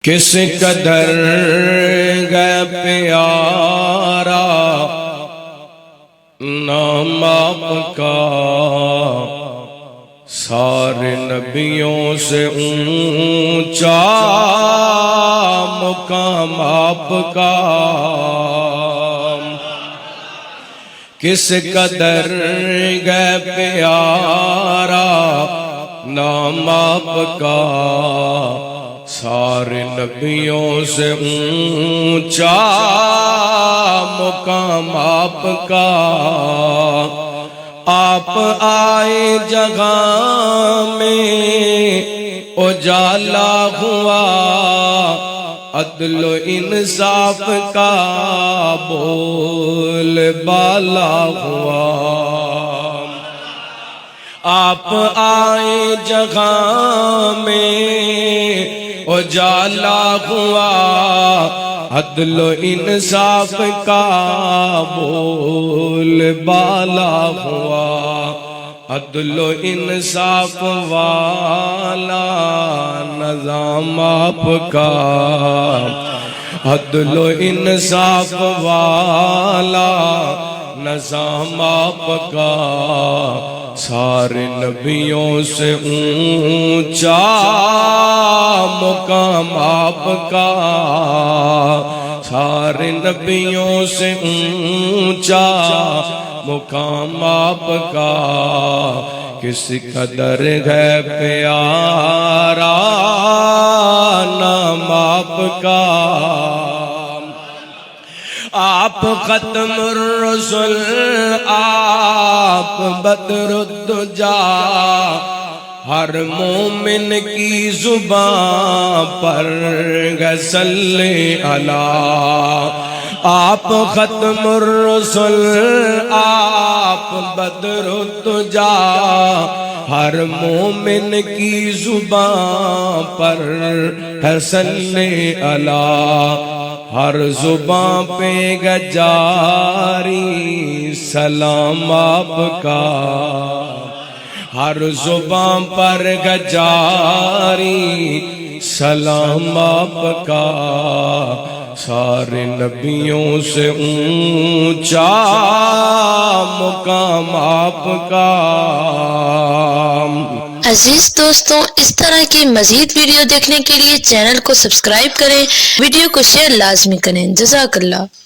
کس قدر گئے پیارا نام آپ کا، سارے نبیوں سے اونچا مقام آپ کا۔ کس قدر گئے پیارا نام آپ کا، سارے نبیوں سے اونچا مقام آپ کا۔ آپ آئے جگہ میں اجالا ہوا، عدل و انصاف کا بول بالا ہوا۔ آپ آئے جگہ میں اجالا ہوا، عدل و انصاف کا بول بالا ہوا۔ عدل و انصاف والا نظام آپ کا، عدل و انصاف والا نظام آپ کا، سارے نبیوں سے اونچا مقام آپ کا، سارے نبیوں سے اونچا مقام آپ کا۔ کس قدر ہے پیارا نام آپ کا۔ آپ ختم الرسل، آپ بدر الدجا، ہر مومن کی زبان پر صلی اللہ۔ آپ ختم الرسل، آپ بدر الدجا، ہر مومن کی زبان پر ہے صلی اللہ۔ ہر زبان پہ جاری سلام آپ کا، ہر زبان پر جاری سلام آپ کا، سارے نبیوں سے اونچا مقام آپ کا۔ عزیز دوستوں، اس طرح کی مزید ویڈیو دیکھنے کے لیے چینل کو سبسکرائب کریں، ویڈیو کو شیئر لازمی کریں۔ جزاک اللہ۔